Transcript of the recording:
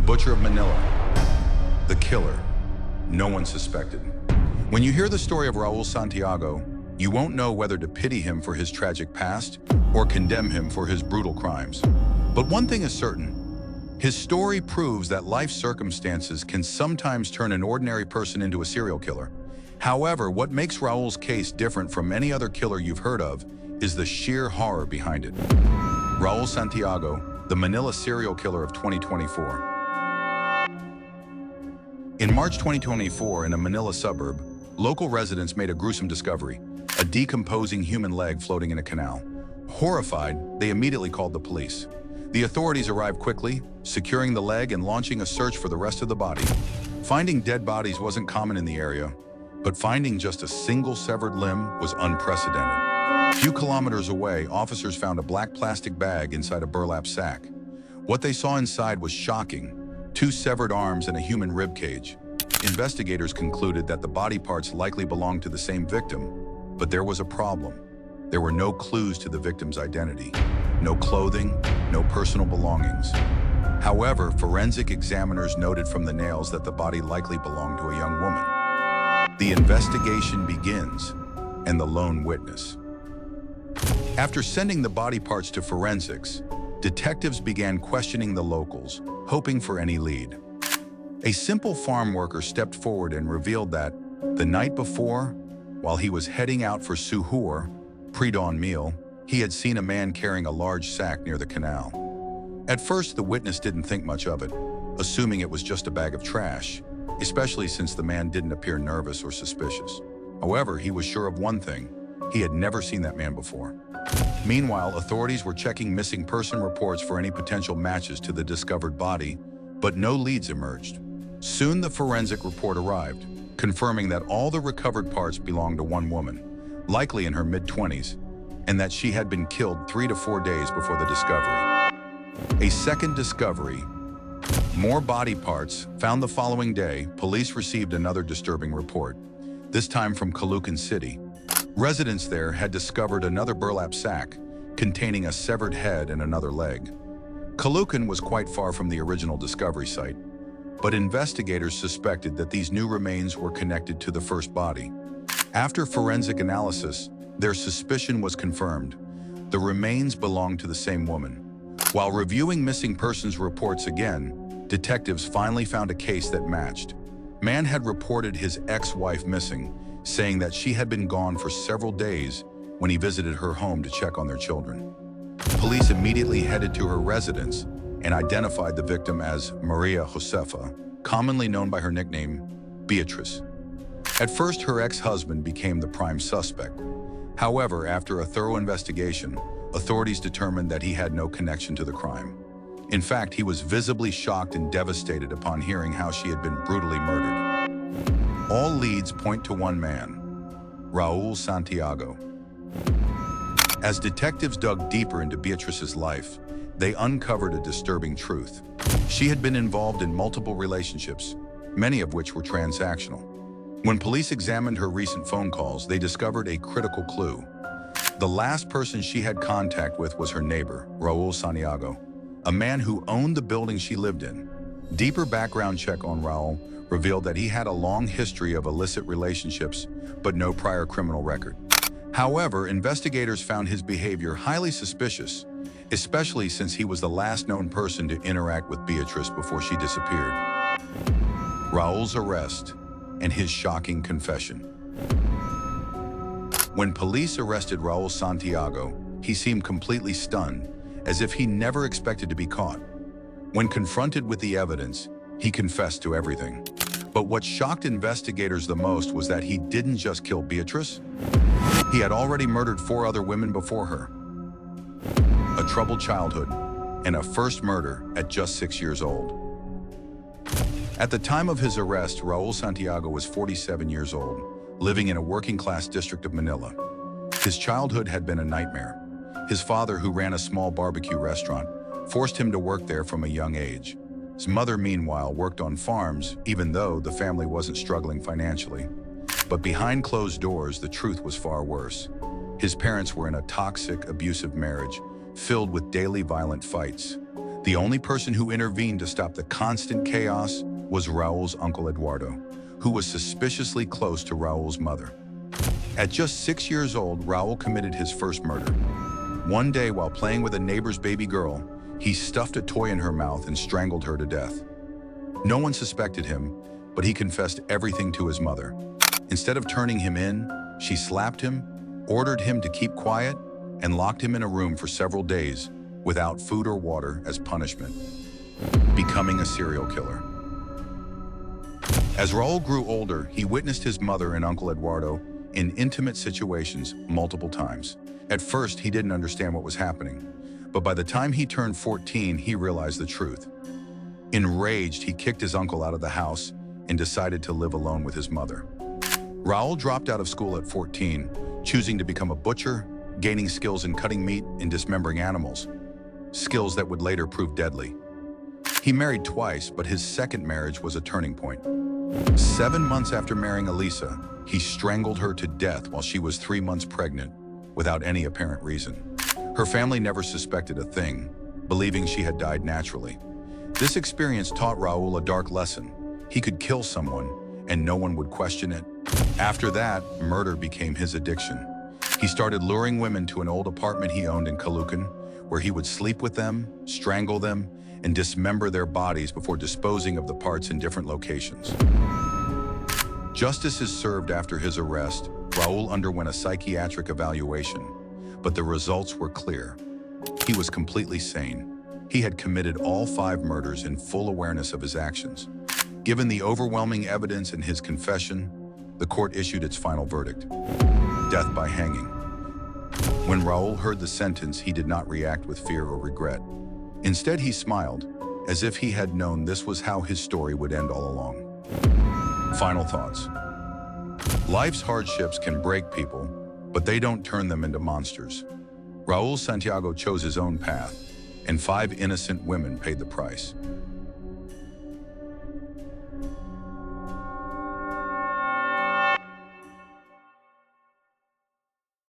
Butcher of Manila, the killer no one suspected. When you hear the story of Raul Santiago, you won't know whether to pity him for his tragic past or condemn him for his brutal crimes. But one thing is certain, his story proves that life circumstances can sometimes turn an ordinary person into a serial killer. However, what makes Raul's case different from any other killer you've heard of is the sheer horror behind it. Raul Santiago, the Manila serial killer of 2024. In March 2024, in a Manila suburb, local residents made a gruesome discovery: a decomposing human leg floating in a canal. Horrified, they immediately called the police. The authorities arrived quickly, securing the leg and launching a search for the rest of the body. Finding dead bodies wasn't common in the area, but finding just a single severed limb was unprecedented. A few kilometers away, officers found a black plastic bag inside a burlap sack. What they saw inside was shocking: 2 severed arms and a human rib cage. Investigators concluded that the body parts likely belonged to the same victim, but there was a problem. There were no clues to the victim's identity. No clothing, no personal belongings. However, forensic examiners noted from the nails that the body likely belonged to a young woman. The investigation begins, and the lone witness. After sending the body parts to forensics, detectives began questioning the locals, hoping for any lead. A simple farm worker stepped forward and revealed that, the night before, while he was heading out for suhoor, pre-dawn meal, he had seen a man carrying a large sack near the canal. At first, the witness didn't think much of it, assuming it was just a bag of trash, especially since the man didn't appear nervous or suspicious. However, he was sure of one thing: he had never seen that man before. Meanwhile, authorities were checking missing person reports for any potential matches to the discovered body, but no leads emerged. Soon the forensic report arrived, confirming that all the recovered parts belonged to one woman, likely in her mid-20s, and that she had been killed 3 to 4 days before the discovery. A second discovery: more body parts found the following day. Police received another disturbing report, this time from Caloocan City. Residents there had discovered another burlap sack containing a severed head and another leg. Caloocan was quite far from the original discovery site, but investigators suspected that these new remains were connected to the first body. After forensic analysis, their suspicion was confirmed. The remains belonged to the same woman. While reviewing missing persons reports again, detectives finally found a case that matched. Man had reported his ex-wife missing, saying that she had been gone for several days when he visited her home to check on their children. Police immediately headed to her residence and identified the victim as Maria Josefa, commonly known by her nickname, Beatrice. At first, her ex-husband became the prime suspect. However, after a thorough investigation, authorities determined that he had no connection to the crime. In fact, he was visibly shocked and devastated upon hearing how she had been brutally murdered. All leads point to one man: Raul Santiago. As detectives dug deeper into Beatrice's life, they uncovered a disturbing truth. She had been involved in multiple relationships, many of which were transactional. When police examined her recent phone calls, they discovered a critical clue. The last person she had contact with was her neighbor, Raul Santiago, a man who owned the building she lived in. Deeper background check on Raul revealed that he had a long history of illicit relationships, but no prior criminal record. However, investigators found his behavior highly suspicious, especially since he was the last known person to interact with Beatrice before she disappeared. Raul's arrest and his shocking confession. When police arrested Raul Santiago, he seemed completely stunned, as if he never expected to be caught. When confronted with the evidence, he confessed to everything. But what shocked investigators the most was that he didn't just kill Beatrice. He had already murdered 4 other women before her. A troubled childhood, and a first murder at just 6 years old. At the time of his arrest, Raul Santiago was 47 years old, living in a working-class district of Manila. His childhood had been a nightmare. His father, who ran a small barbecue restaurant, forced him to work there from a young age. His mother, meanwhile, worked on farms, even though the family wasn't struggling financially. But behind closed doors, the truth was far worse. His parents were in a toxic, abusive marriage, filled with daily violent fights. The only person who intervened to stop the constant chaos was Raul's uncle Eduardo, who was suspiciously close to Raul's mother. At just 6 years old, Raul committed his first murder. One day, while playing with a neighbor's baby girl, he stuffed a toy in her mouth and strangled her to death. No one suspected him, but he confessed everything to his mother. Instead of turning him in, she slapped him, ordered him to keep quiet, and locked him in a room for several days without food or water as punishment, becoming a serial killer. As Raul grew older, he witnessed his mother and Uncle Eduardo in intimate situations multiple times. At first, he didn't understand what was happening, but by the time he turned 14, he realized the truth. Enraged, he kicked his uncle out of the house and decided to live alone with his mother. Raul dropped out of school at 14, choosing to become a butcher, gaining skills in cutting meat and dismembering animals, skills that would later prove deadly. He married twice, but his second marriage was a turning point. 7 months after marrying Elisa, he strangled her to death while she was 3 months pregnant, without any apparent reason. Her family never suspected a thing, believing she had died naturally. This experience taught Raul a dark lesson. He could kill someone, and no one would question it. After that, murder became his addiction. He started luring women to an old apartment he owned in Caloocan, where he would sleep with them, strangle them, and dismember their bodies before disposing of the parts in different locations. Justice is served after his arrest. Raul underwent a psychiatric evaluation, but the results were clear. He was completely sane. He had committed all 5 murders in full awareness of his actions. Given the overwhelming evidence in his confession, the court issued its final verdict: death by hanging. When Raul heard the sentence, he did not react with fear or regret. Instead, he smiled, as if he had known this was how his story would end all along. Final thoughts. Life's hardships can break people, but they don't turn them into monsters. Raul Santiago chose his own path, and 5 innocent women paid the price.